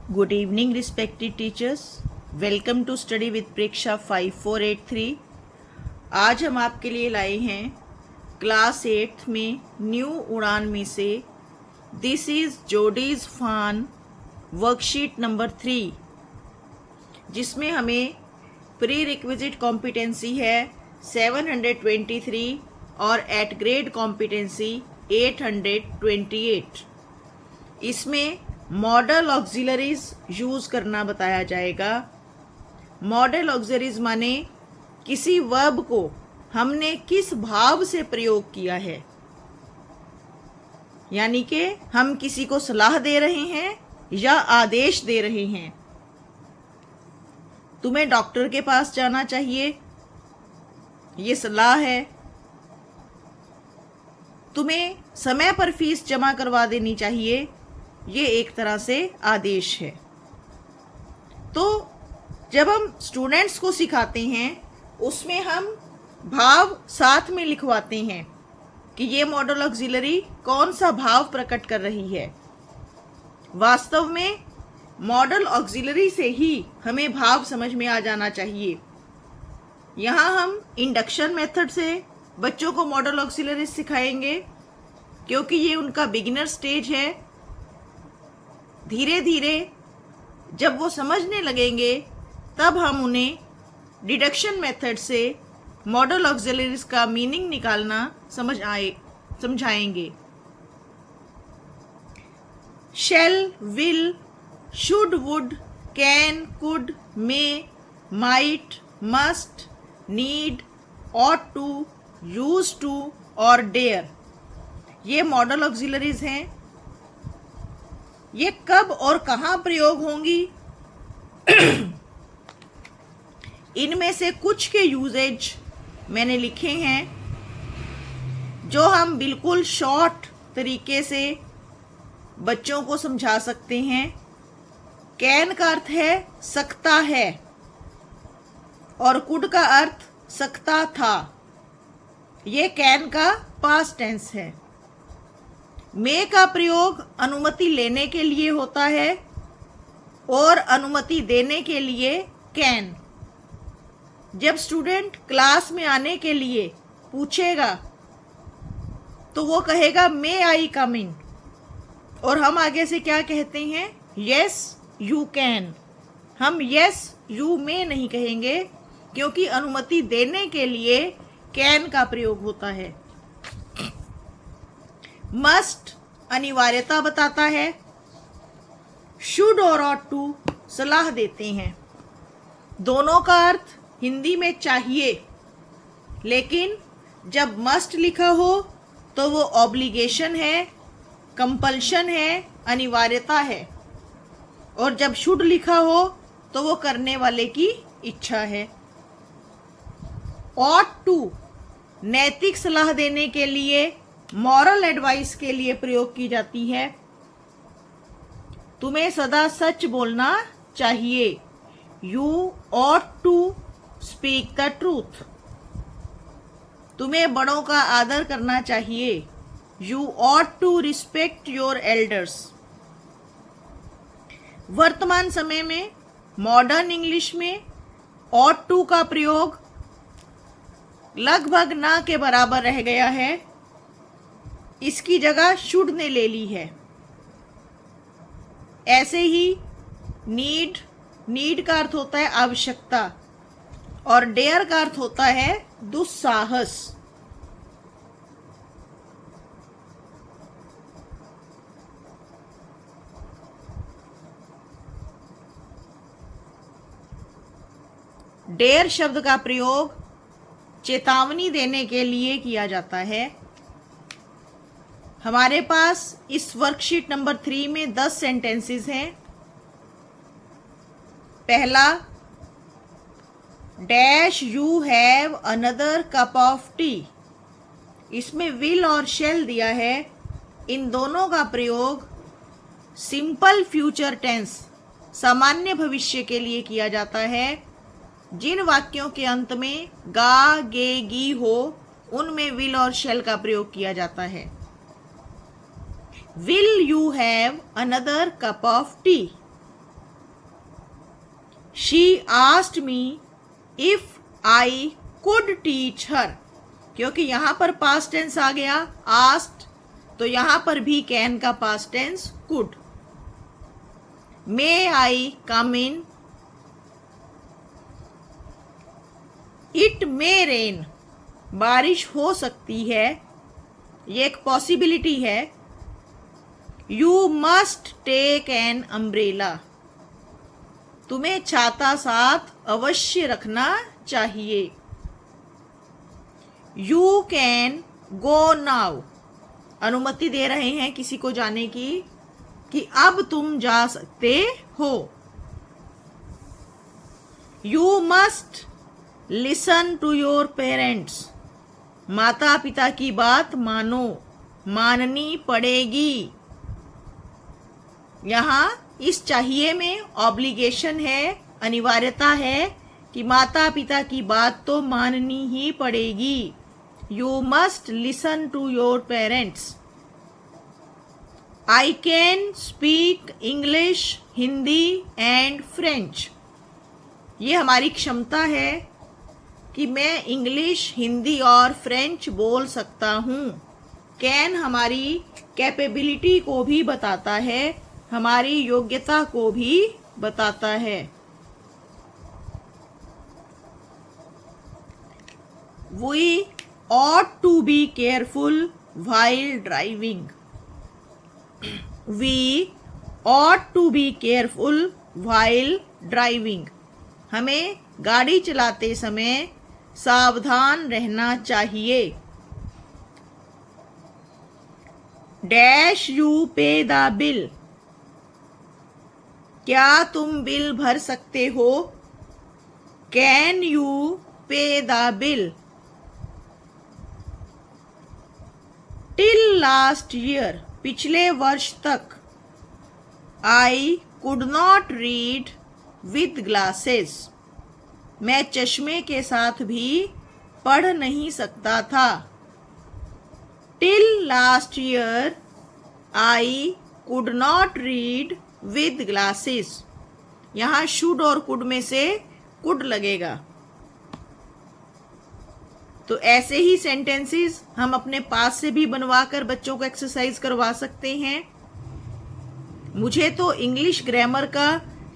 Good evening, respected teachers. Welcome to study with Preksha 5483. आज हम आपके लिए लाए हैं क्लास 8th में न्यू उड़ान में से दिस इज जोडीज फान वर्कशीट नंबर 3, जिसमें हमें प्री रिक्विजिट कॉम्पिटेंसी है 723 और एट ग्रेड कॉम्पिटेंसी 828। इसमें मॉडल ऑक्सिलरीज यूज करना बताया जाएगा। मॉडल ऑक्सिलरीज माने किसी वर्ब को हमने किस भाव से प्रयोग किया है, यानी कि हम किसी को सलाह दे रहे हैं या आदेश दे रहे हैं। तुम्हें डॉक्टर के पास जाना चाहिए, ये सलाह है। तुम्हें समय पर फीस जमा करवा देनी चाहिए, ये एक तरह से आदेश है। तो जब हम स्टूडेंट्स को सिखाते हैं उसमें हम भाव साथ में लिखवाते हैं कि ये मॉडल ऑक्सिलरी कौन सा भाव प्रकट कर रही है। वास्तव में मॉडल ऑक्सिलरी से ही हमें भाव समझ में आ जाना चाहिए। यहाँ हम इंडक्शन मेथड से बच्चों को मॉडल ऑक्सिलरी सिखाएंगे, क्योंकि ये उनका बिगिनर स्टेज है। धीरे धीरे जब वो समझने लगेंगे तब हम उन्हें डिडक्शन मेथड से मॉडल ऑक्सिलरीज का मीनिंग निकालना समझाएंगे। Shall, will, should, would, can, could, may, might, must, need, ought to, use to और डेयर, ये मॉडल ऑक्सिलरीज हैं। ये कब और कहाँ प्रयोग होंगी इनमें से कुछ के यूजेज मैंने लिखे हैं, जो हम बिल्कुल शॉर्ट तरीके से बच्चों को समझा सकते हैं। कैन का अर्थ है सकता है और कुड का अर्थ सकता था। ये कैन का पास्ट टेंस है। मे का प्रयोग अनुमति लेने के लिए होता है और अनुमति देने के लिए कैन। जब स्टूडेंट क्लास में आने के लिए पूछेगा तो वो कहेगा मे आई कम इन, और हम आगे से क्या कहते हैं, यस यू कैन। हम यस यू मे नहीं कहेंगे, क्योंकि अनुमति देने के लिए कैन का प्रयोग होता है। मस्ट अनिवार्यता बताता है। शुड और ऑट टू सलाह देते हैं। दोनों का अर्थ हिंदी में चाहिए, लेकिन जब मस्ट लिखा हो तो वो ऑब्लिगेशन है, कंपल्शन है, अनिवार्यता है, और जब शुड लिखा हो तो वो करने वाले की इच्छा है। ऑट टू नैतिक सलाह देने के लिए, मॉरल एडवाइस के लिए प्रयोग की जाती है। तुम्हें सदा सच बोलना चाहिए। You ought to speak the truth. तुम्हें बड़ों का आदर करना चाहिए। You ought to respect your elders. वर्तमान समय में मॉडर्न इंग्लिश में ऑट टू का प्रयोग लगभग ना के बराबर रह गया है। इसकी जगह शुड ने ले ली है। ऐसे ही नीड का अर्थ होता है आवश्यकता, और डेयर का अर्थ होता है दुस्साहस। डेयर शब्द का प्रयोग चेतावनी देने के लिए किया जाता है। हमारे पास इस वर्कशीट नंबर 3 में 10 सेंटेंसेस हैं। पहला, dash you have another cup of T. इसमें विल और शैल दिया है। इन दोनों का प्रयोग सिंपल फ्यूचर टेंस, सामान्य भविष्य के लिए किया जाता है। जिन वाक्यों के अंत में गा, गे, गी हो, उनमें विल और शैल का प्रयोग किया जाता है। Will you have another cup of tea? She asked me if I could teach हर, क्योंकि यहां पर पास्ट टेंस आ गया आस्क्ड, तो यहां पर भी कैन का past tense could. May I come in, it may rain, बारिश हो सकती है, ये एक पॉसिबिलिटी है। You must take an umbrella, तुम्हें छाता साथ अवश्य रखना चाहिए। यू कैन गो नाउ, अनुमति दे रहे हैं किसी को जाने की कि अब तुम जा सकते हो। You must listen to your parents, माता पिता की बात मानो, माननी पड़ेगी। यहाँ इस चाहिए में ऑब्लिगेशन है, अनिवार्यता है कि माता पिता की बात तो माननी ही पड़ेगी। You must listen to your parents. I can speak English, Hindi and French, ये हमारी क्षमता है कि मैं इंग्लिश, हिंदी और फ्रेंच बोल सकता हूँ। कैन हमारी कैपेबिलिटी को भी बताता है, हमारी योग्यता को भी बताता है। We ought to be careful while driving. We ought to be careful while driving. हमें गाड़ी चलाते समय सावधान रहना चाहिए। डैश यू पे द बिल, क्या तुम बिल भर सकते हो? कैन यू पे the bill? Till last year, पिछले वर्ष तक। I could not read with glasses, मैं चश्मे के साथ भी पढ़ नहीं सकता था। Till last year I could not read with glasses, यहाँ शुड और कुड में से कुड लगेगा। तो ऐसे ही सेंटेंसेस हम अपने पास से भी बनवा कर बच्चों को एक्सरसाइज करवा सकते हैं। मुझे तो इंग्लिश ग्रामर का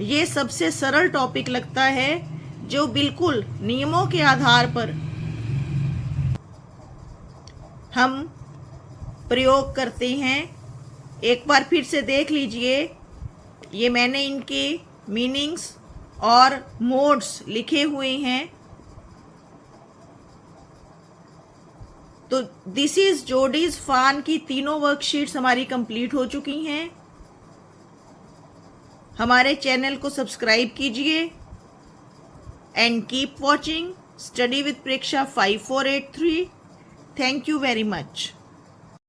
ये सबसे सरल टॉपिक लगता है, जो बिल्कुल नियमों के आधार पर हम प्रयोग करते हैं। एक बार फिर से देख लीजिए, ये मैंने इनके मीनिंग्स और मोड्स लिखे हुए हैं। तो दिस इज जोडीज फान की तीनों वर्कशीट्स हमारी कंप्लीट हो चुकी हैं। हमारे चैनल को सब्सक्राइब कीजिए and keep watching study with Preksha 5483। Thank you very much.